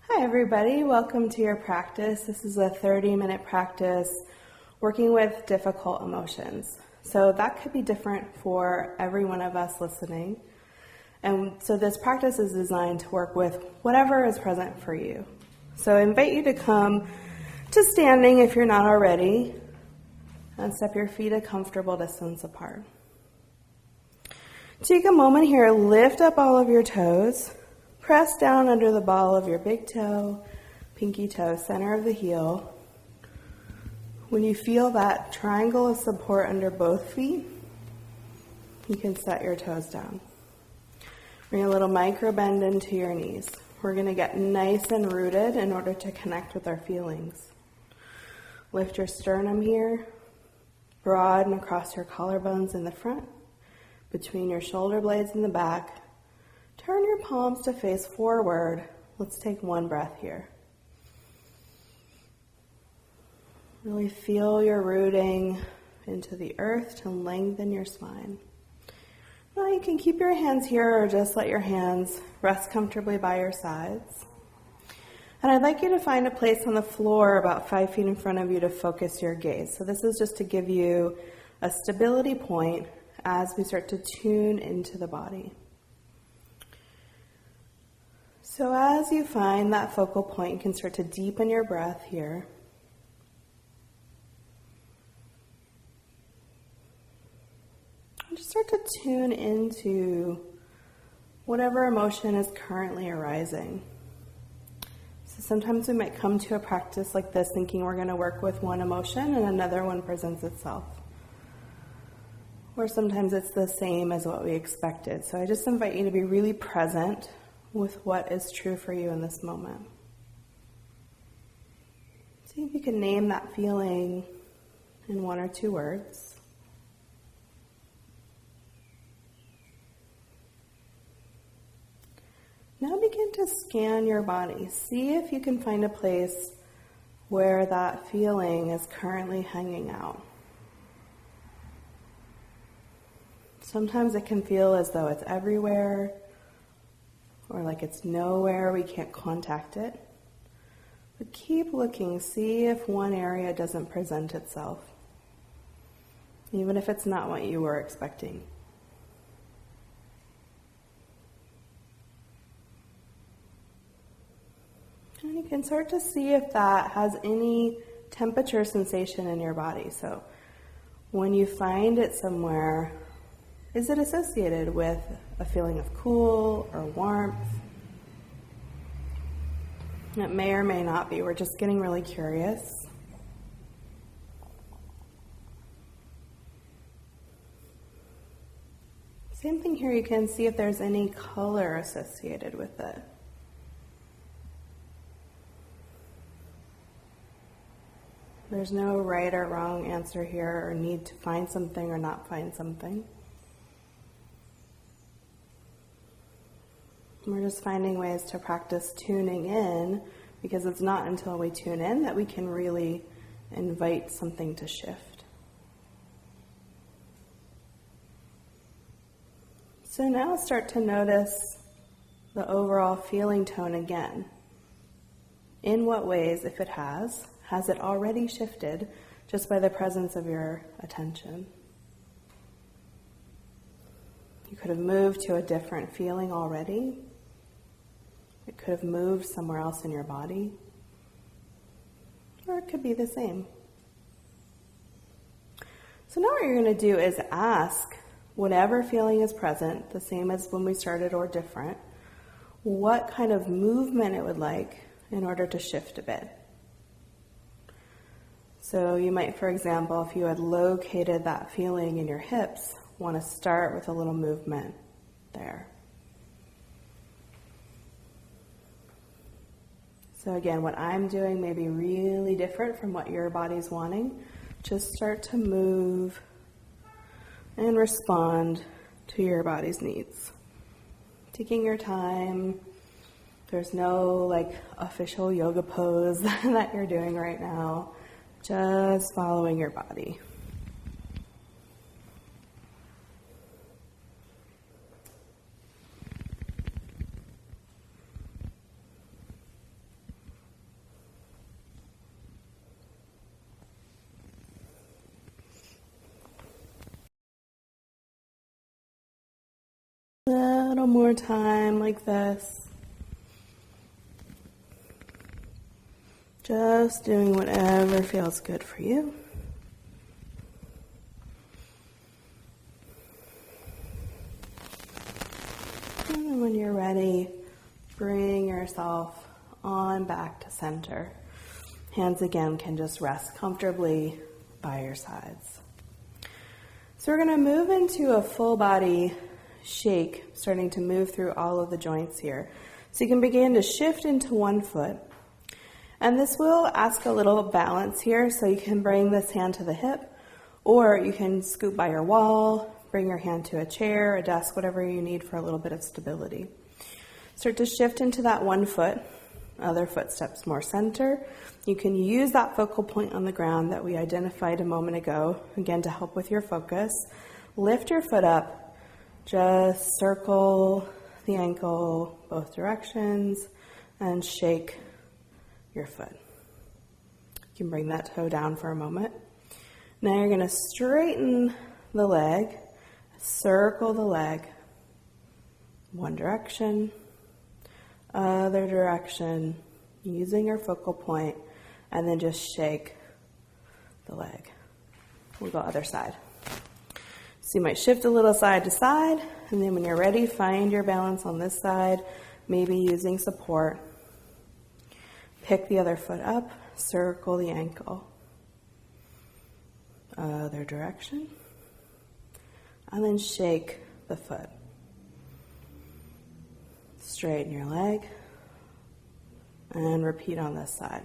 Hi everybody, welcome to your practice. This is a 30-minute practice working with difficult emotions. So that could be different for every one of us listening. And so this practice is designed to work with whatever is present for you. So I invite you to come to standing if you're not already, and step your feet a comfortable distance apart. Take a moment here, lift up all of your toes. Press down under the ball of your big toe, pinky toe, center of the heel. When you feel that triangle of support under both feet, you can set your toes down. Bring a little micro bend into your knees. We're going to get nice and rooted in order to connect with our feelings. Lift your sternum here, broaden across your collarbones in the front, between your shoulder blades in the back. Turn your palms to face forward. Let's take one breath here. Really feel your rooting into the earth to lengthen your spine. Now you can keep your hands here or just let your hands rest comfortably by your sides. And I'd like you to find a place on the floor about 5 feet in front of you to focus your gaze. So this is just to give you a stability point as we start to tune into the body. So as you find that focal point, you can start to deepen your breath here. And just start to tune into whatever emotion is currently arising. So sometimes we might come to a practice like this thinking we're going to work with one emotion and another one presents itself. Or sometimes it's the same as what we expected. So I just invite you to be really present with what is true for you in this moment. See if you can name that feeling in 1 or 2 words. Now begin to scan your body. See if you can find a place where that feeling is currently hanging out. Sometimes it can feel as though it's everywhere, or like it's nowhere, we can't contact it. But keep looking, see if one area doesn't present itself, even if it's not what you were expecting. And you can start to see if that has any temperature sensation in your body. So when you find it somewhere, is it associated with a feeling of cool or warmth? It may or may not be. We're just getting really curious. Same thing here. You can see if there's any color associated with it. There's no right or wrong answer here, or need to find something or not find something. We're just finding ways to practice tuning in, because it's not until we tune in that we can really invite something to shift. So now start to notice the overall feeling tone again. In what ways, if it has it already shifted just by the presence of your attention? You could have moved to a different feeling already. It could have moved somewhere else in your body, or it could be the same. So now what you're going to do is ask whatever feeling is present, the same as when we started or different, what kind of movement it would like in order to shift a bit. So you might, for example, if you had located that feeling in your hips, want to start with a little movement there. So again, what I'm doing may be really different from what your body's wanting. Just start to move and respond to your body's needs. Taking your time. There's no official yoga pose that you're doing right now. Just following your body. little more time like this. Just doing whatever feels good for you. And then when you're ready, bring yourself on back to center. Hands again can just rest comfortably by your sides. So we're going to move into a full body shake, starting to move through all of the joints here. So you can begin to shift into one foot. And this will ask a little balance here, so you can bring this hand to the hip, or you can scoot by your wall, bring your hand to a chair, a desk, whatever you need for a little bit of stability. Start to shift into that one foot, other footsteps more center. You can use that focal point on the ground that we identified a moment ago, again to help with your focus. Lift your foot up, just circle the ankle both directions, and shake your foot. You can bring that toe down for a moment. Now you're going to straighten the leg, circle the leg, one direction, other direction, using your focal point, and then just shake the leg. We'll go other side. So you might shift a little side to side, and then when you're ready, find your balance on this side, maybe using support. Pick the other foot up, circle the ankle. Other direction. And then shake the foot. Straighten your leg. And repeat on this side.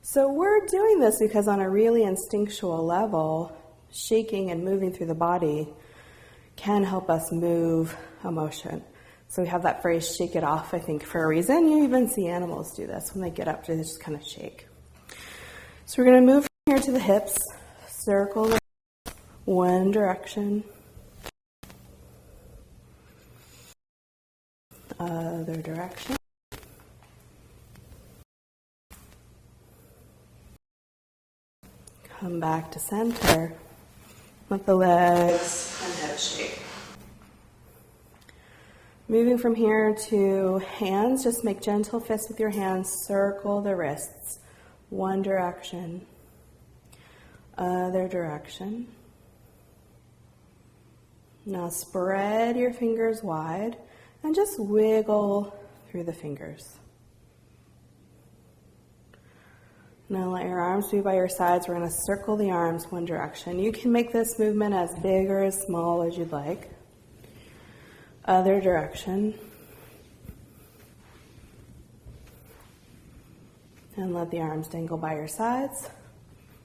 So we're doing this because on a really instinctual level, shaking and moving through the body can help us move emotion. So we have that phrase, shake it off, I think, for a reason. You even see animals do this. When they get up, they just kind of shake. So we're going to move from here to the hips. Circle one direction. Other direction. Come back to center. Let the legs and head shake. Moving from here to hands, just make gentle fists with your hands, circle the wrists. One direction, other direction. Now spread your fingers wide and just wiggle through the fingers. Now let your arms be by your sides. We're going to circle the arms one direction. You can make this movement as big or as small as you'd like. Other direction. And let the arms dangle by your sides.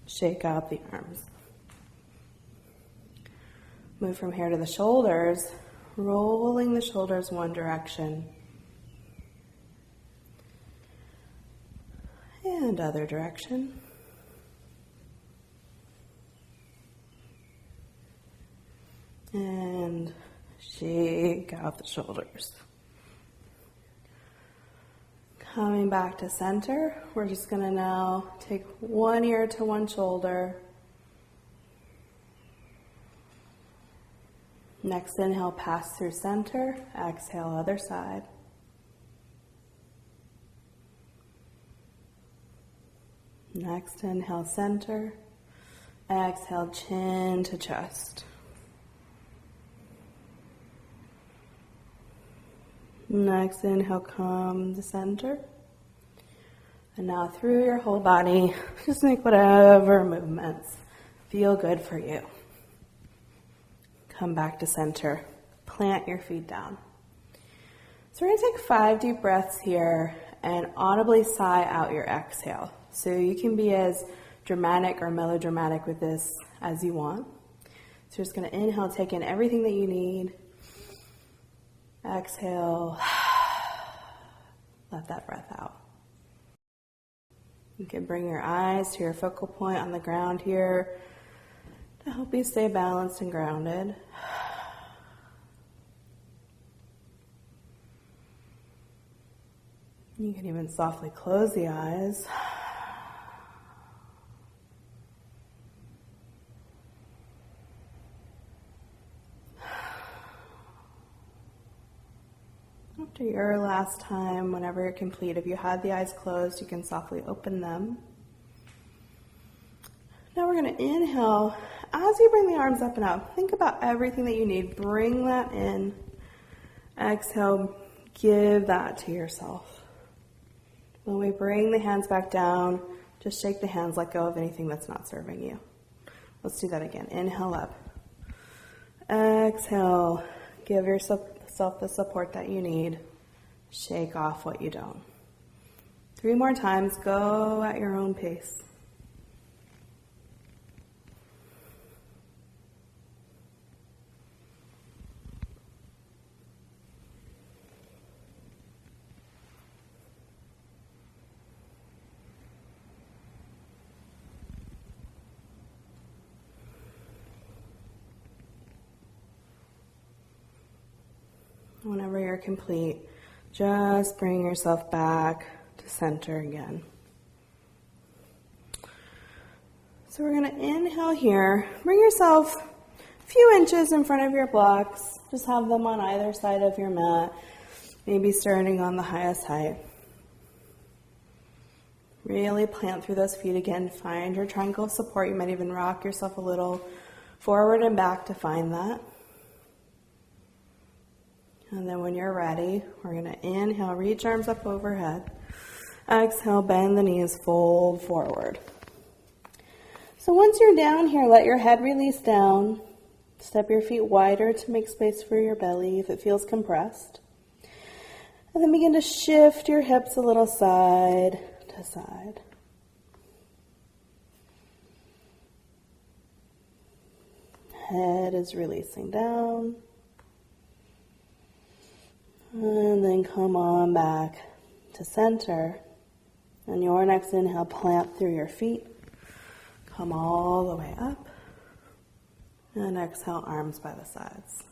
Shake out the arms. Move from here to the shoulders, rolling the shoulders one direction. And other direction. And shake out the shoulders. Coming back to center, we're just going to now take one ear to one shoulder. Next inhale, pass through center. Exhale, other side. Next inhale, center. Exhale, chin to chest. Next inhale, come to center. And now through your whole body, just make whatever movements feel good for you. Come back to center. Plant your feet down. So we're going to take 5 deep breaths here and audibly sigh out your exhale. So you can be as dramatic or melodramatic with this as you want. So you're just going to inhale, take in everything that you need. Exhale, let that breath out. You can bring your eyes to your focal point on the ground here to help you stay balanced and grounded. You can even softly close the eyes. After your last time, whenever you're complete, if you had the eyes closed, you can softly open them. Now we're going to inhale. As you bring the arms up and out, think about everything that you need. Bring that in. Exhale, give that to yourself. When we bring the hands back down, just shake the hands, let go of anything that's not serving you. Let's do that again. Inhale up. Exhale, give yourself the support that you need. Shake off what you don't. 3 more times, go at your own pace. Whenever you're complete, just bring yourself back to center again. So we're going to inhale here. Bring yourself a few inches in front of your blocks. Just have them on either side of your mat, maybe starting on the highest height. Really plant through those feet again. Find your triangle of support. You might even rock yourself a little forward and back to find that. And then when you're ready, we're going to inhale, reach arms up overhead. Exhale, bend the knees, fold forward. So once you're down here, let your head release down. Step your feet wider to make space for your belly if it feels compressed. And then begin to shift your hips a little side to side. Head is releasing down. And then come on back to center. And your next inhale, plant through your feet. Come all the way up. And exhale, arms by the sides.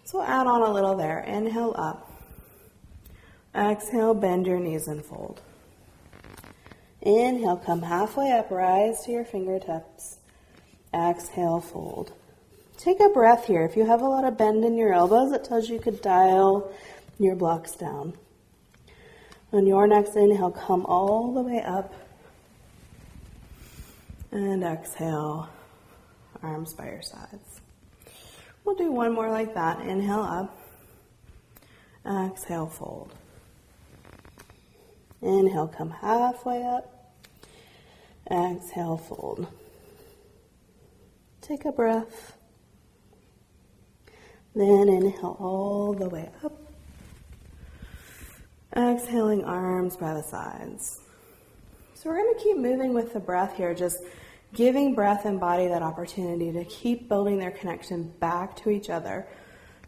So add on a little there. Inhale up. Exhale, bend your knees and fold. Inhale, come halfway up, rise to your fingertips. Exhale, fold. Take a breath here. If you have a lot of bend in your elbows, it tells you could dial your blocks down. On your next inhale, come all the way up. And exhale, arms by your sides. We'll do one more like that. Inhale up. Exhale, fold. Inhale, come halfway up. Exhale, fold. Take a breath. Then inhale all the way up. Exhaling, arms by the sides. So we're going to keep moving with the breath here, just giving breath and body that opportunity to keep building their connection back to each other.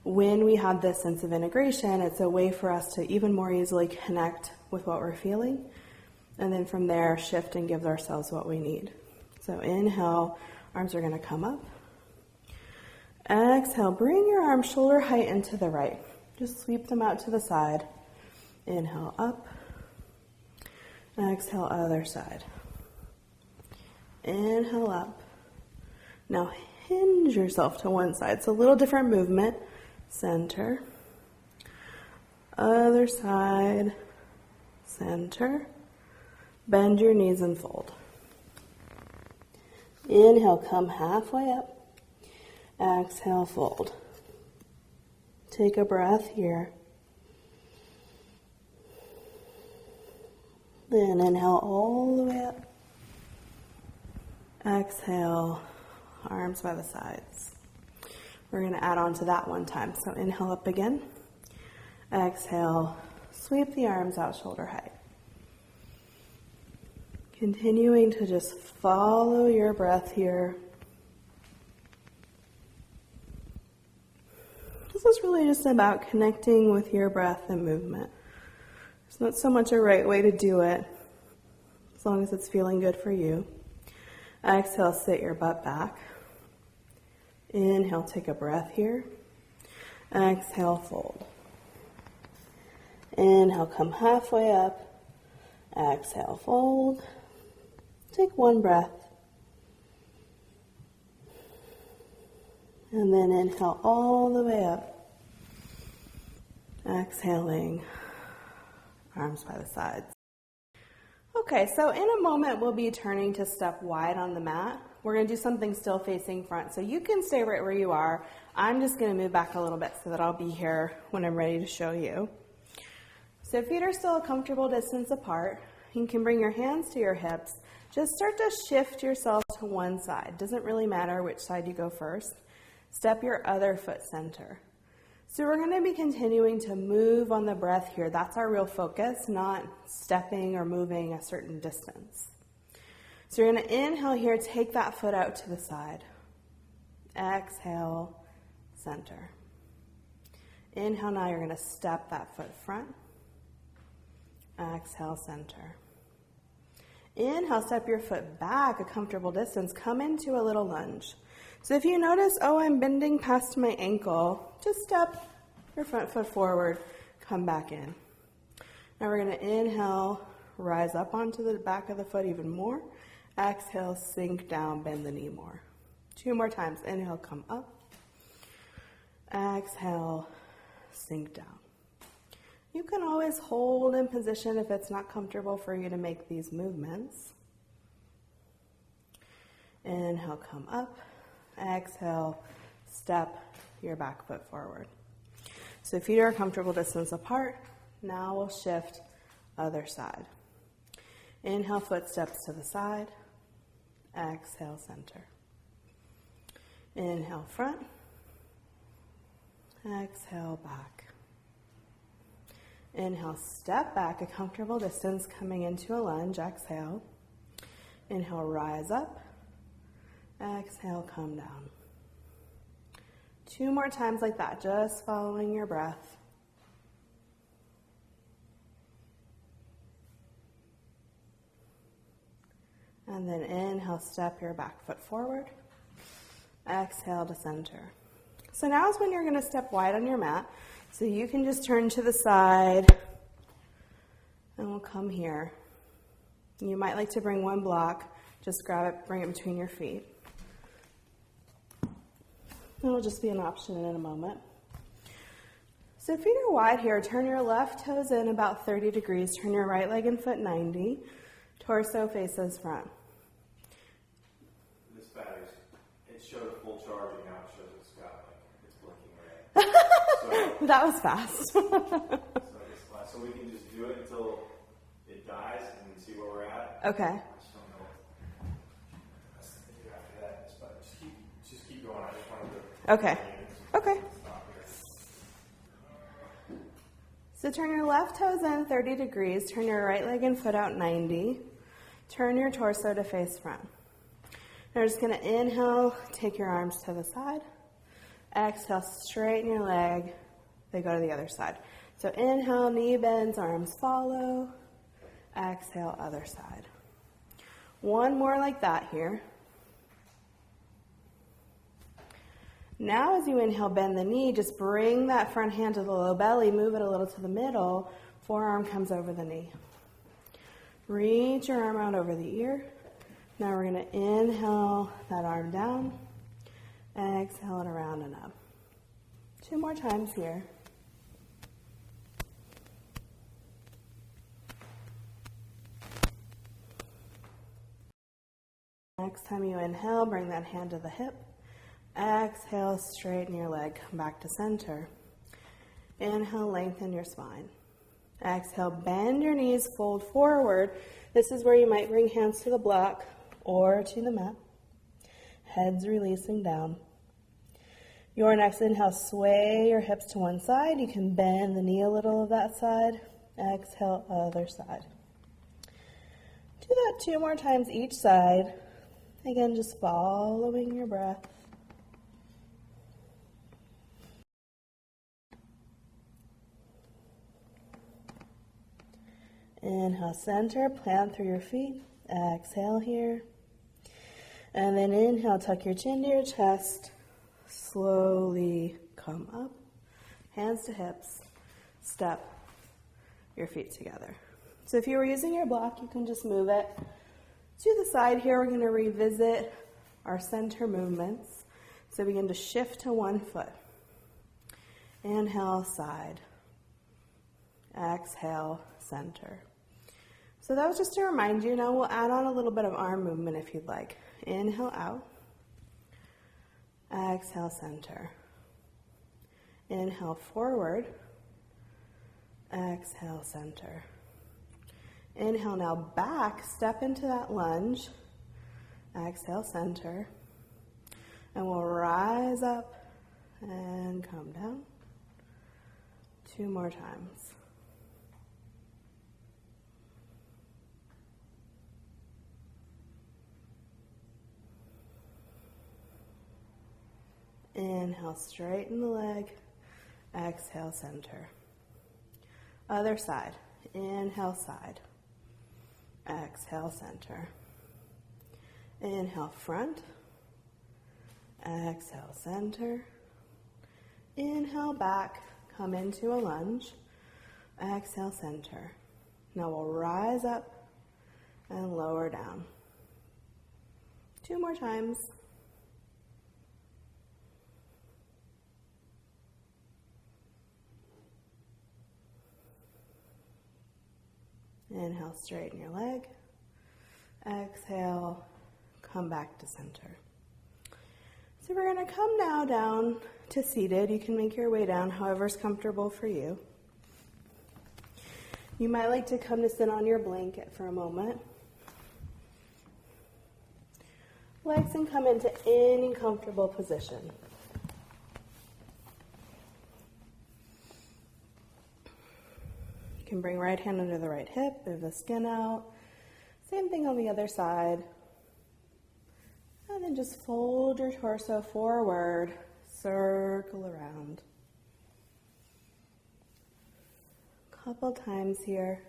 When we have this sense of integration, it's a way for us to even more easily connect with what we're feeling. And then from there, shift and give ourselves what we need. So inhale, arms are going to come up. Exhale, bring your arms shoulder height into the right. Just sweep them out to the side. Inhale up. Exhale, other side. Inhale up. Now hinge yourself to one side. It's a little different movement. Center. Other side. Center. Bend your knees and fold. Inhale, come halfway up. Exhale, fold. Take a breath here. Then inhale all the way up. Exhale, arms by the sides. We're going to add on to that one time. So inhale up again. Exhale, sweep the arms out shoulder height. Continuing to just follow your breath here. This is really just about connecting with your breath and movement. It's not so much a right way to do it, as long as it's feeling good for you. Exhale, sit your butt back. Inhale, take a breath here. Exhale, fold. Inhale, come halfway up. Exhale, fold. Take one breath. And then inhale all the way up. Exhaling, arms by the sides. Okay, so in a moment we'll be turning to step wide on the mat. We're going to do something still facing front, so you can stay right where you are. I'm just going to move back a little bit so that I'll be here when I'm ready to show you. So feet are still a comfortable distance apart. You can bring your hands to your hips. Just start to shift yourself to one side. Doesn't really matter which side you go first. Step your other foot center. So we're going to be continuing to move on the breath here. That's our real focus, not stepping or moving a certain distance. So you're going to inhale here, take that foot out to the side. Exhale, center. Inhale, now you're going to step that foot front. Exhale, center. Inhale, step your foot back a comfortable distance. Come into a little lunge. So if you notice, I'm bending past my ankle, just step your front foot forward, come back in. Now we're going to inhale, rise up onto the back of the foot even more. Exhale, sink down, bend the knee more. 2 more times. Inhale, come up. Exhale, sink down. You can always hold in position if it's not comfortable for you to make these movements. Inhale, come up. Exhale, step your back foot forward. So feet are a comfortable distance apart. Now we'll shift other side. Inhale, foot steps to the side. Exhale, center. Inhale, front. Exhale, back. Inhale, step back a comfortable distance, coming into a lunge. Exhale. Inhale, rise up. Exhale, come down. 2 more times like that, just following your breath. And then inhale, step your back foot forward. Exhale to center. So now is when you're going to step wide on your mat. So you can just turn to the side and we'll come here. You might like to bring one block. Just grab it, bring it between your feet. It'll just be an option in a moment. So feet are wide here. Turn your left toes in about 30 degrees. Turn your right leg and foot 90. Torso faces front. This battery, it showed a full charge and now it shows it's got like, it's blinking red. So, That was fast. so we can just do it until it dies and see where we're at. Okay. I just don't know what to do after that. But just keep going. I just wanted to. Okay. Okay. So turn your left toes in 30 degrees. Turn your right leg and foot out 90. Turn your torso to face front. Now we're just going to inhale, take your arms to the side. Exhale, straighten your leg. They go to the other side. So inhale, knee bends, arms follow. Exhale, other side. One more like that here. Now as you inhale, bend the knee, just bring that front hand to the low belly, move it a little to the middle, forearm comes over the knee. Reach your arm out over the ear. Now we're going to inhale that arm down, exhale it around and up. 2 more times here. Next time you inhale, bring that hand to the hip. Exhale, straighten your leg, come back to center. Inhale, lengthen your spine. Exhale, bend your knees, fold forward. This is where you might bring hands to the block or to the mat. Heads releasing down. Your next inhale, sway your hips to one side. You can bend the knee a little of that side. Exhale, other side. Do that 2 more times each side. Again, just following your breath. Inhale, center, plant through your feet. Exhale here. And then inhale, tuck your chin to your chest. Slowly come up. Hands to hips. Step your feet together. So if you were using your block, you can just move it to the side here. We're going to revisit our center movements. So begin to shift to one foot. Inhale, side. Exhale, center. So that was just to remind you. Now we'll add on a little bit of arm movement if you'd like. Inhale out. Exhale, center. Inhale forward. Exhale, center. Inhale now back, step into that lunge. Exhale, center. And we'll rise up and come down. 2 more times. Inhale, straighten the leg. Exhale, center. Other side. Inhale, side. Exhale, center. Inhale, front. Exhale, center. Inhale, back. Come into a lunge. Exhale, center. Now we'll rise up and lower down. 2 more times. Inhale, straighten your leg. Exhale, come back to center. So we're going to come now down to seated. You can make your way down however's comfortable for you. You might like to come to sit on your blanket for a moment. Legs can come into any comfortable position. You can bring right hand under the right hip, move the skin out. Same thing on the other side. And then just fold your torso forward, circle around. Couple times here.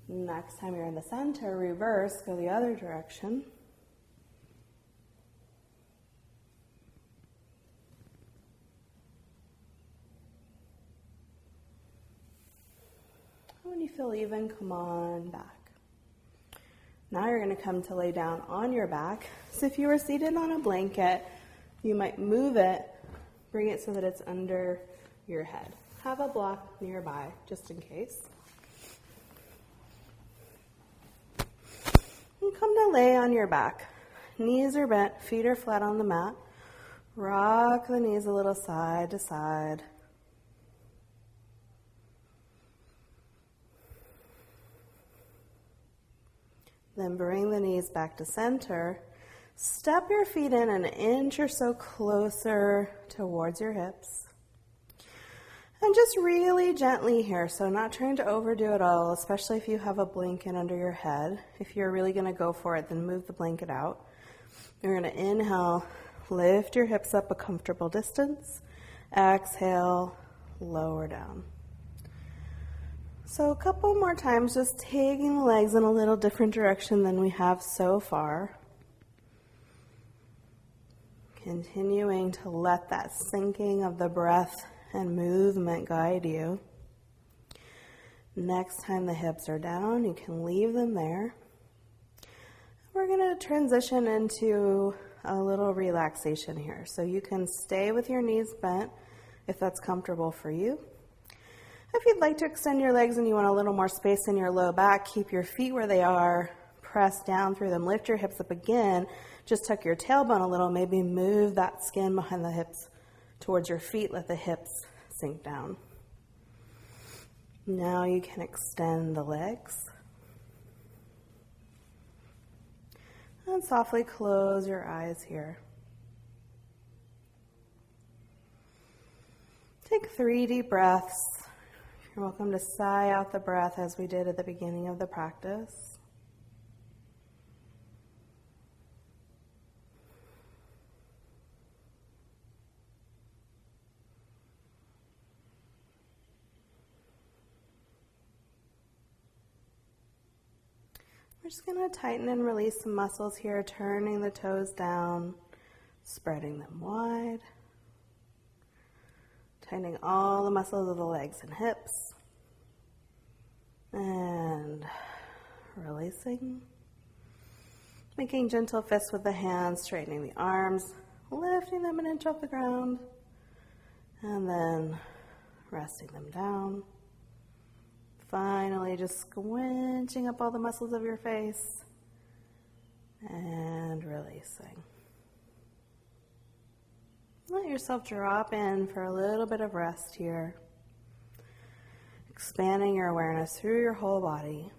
Next time you're in the center, reverse, go the other direction. When you feel even, come on back. Now you're going to come to lay down on your back. So if you were seated on a blanket, you might move it, bring it so that it's under your head. Have a block nearby, just in case. And come to lay on your back. Knees are bent, feet are flat on the mat. Rock the knees a little side to side. Then bring the knees back to center. Step your feet in an inch or so closer towards your hips. And just really gently here, so not trying to overdo it all, especially if you have a blanket under your head. If you're really going to go for it, then move the blanket out. You're going to inhale, lift your hips up a comfortable distance. Exhale, lower down. So a couple more times, just taking the legs in a little different direction than we have so far. Continuing to let that sinking of the breath and movement guide you. Next time the hips are down, you can leave them there. We're going to transition into a little relaxation here. So you can stay with your knees bent if that's comfortable for you. If you'd like to extend your legs and you want a little more space in your low back, keep your feet where they are, press down through them, lift your hips up again, just tuck your tailbone a little, maybe move that skin behind the hips towards your feet, let the hips sink down. Now you can extend the legs. And softly close your eyes here. Take 3 deep breaths. You're welcome to sigh out the breath as we did at the beginning of the practice. We're just going to tighten and release some muscles here, turning the toes down, spreading them wide. Tightening all the muscles of the legs and hips. And releasing. Making gentle fists with the hands, straightening the arms, lifting them an inch off the ground. And then resting them down. Finally, just squinching up all the muscles of your face and releasing. Let yourself drop in for a little bit of rest here, expanding your awareness through your whole body.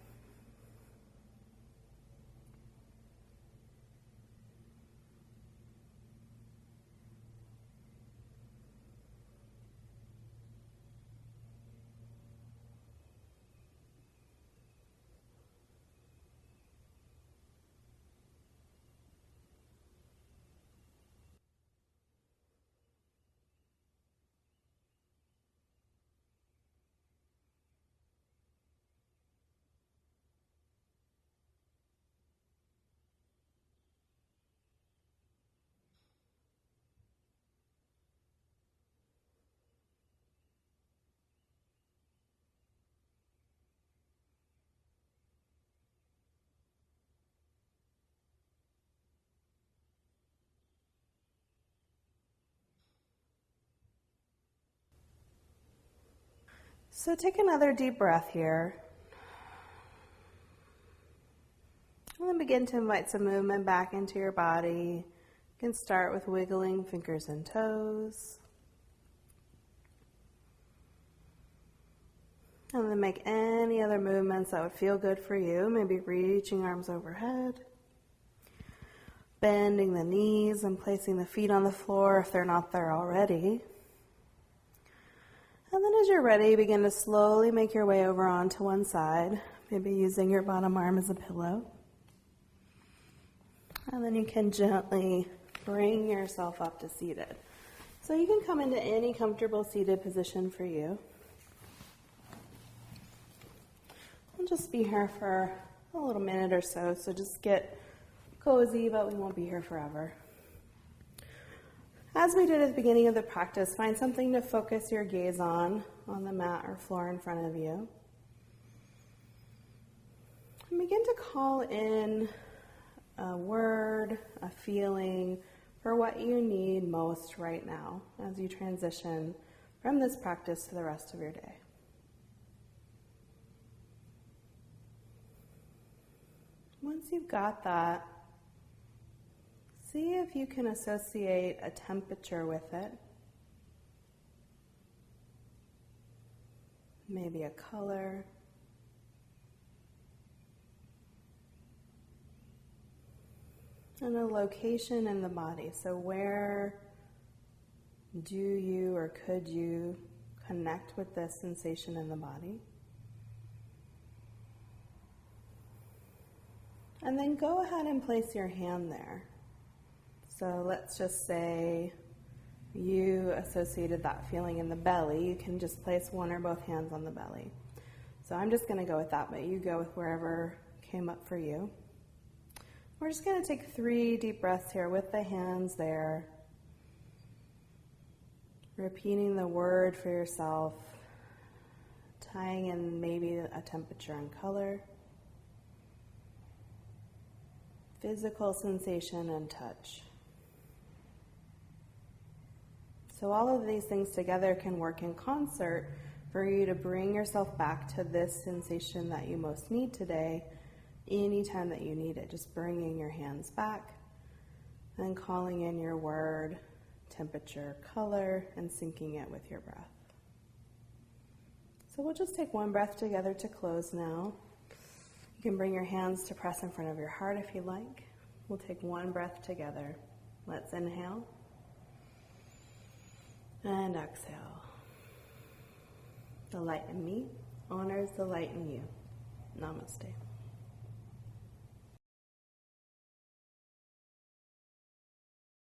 So take another deep breath here. And then begin to invite some movement back into your body. You can start with wiggling fingers and toes. And then make any other movements that would feel good for you. Maybe reaching arms overhead. Bending the knees and placing the feet on the floor if they're not there already. And then as you're ready, begin to slowly make your way over onto one side, maybe using your bottom arm as a pillow. And then you can gently bring yourself up to seated. So you can come into any comfortable seated position for you. We'll just be here for a little minute or so, so just get cozy, but we won't be here forever. As we did at the beginning of the practice, find something to focus your gaze on the mat or floor in front of you. And begin to call in a word, a feeling for what you need most right now as you transition from this practice to the rest of your day. Once you've got that, see if you can associate a temperature with it. Maybe a color. And a location in the body. So where do you or could you connect with this sensation in the body? And then go ahead and place your hand there. So let's just say you associated that feeling in the belly. You can just place one or both hands on the belly. So I'm just going to go with that, but you go with wherever came up for you. We're just going to take 3 deep breaths here with the hands there. Repeating the word for yourself. Tying in maybe a temperature and color. Physical sensation and touch. So all of these things together can work in concert for you to bring yourself back to this sensation that you most need today, anytime that you need it. Just bringing your hands back and calling in your word, temperature, color, and syncing it with your breath. So we'll just take one breath together to close now. You can bring your hands to press in front of your heart if you like. We'll take one breath together. Let's inhale. And exhale. The light in me honors the light in you. Namaste.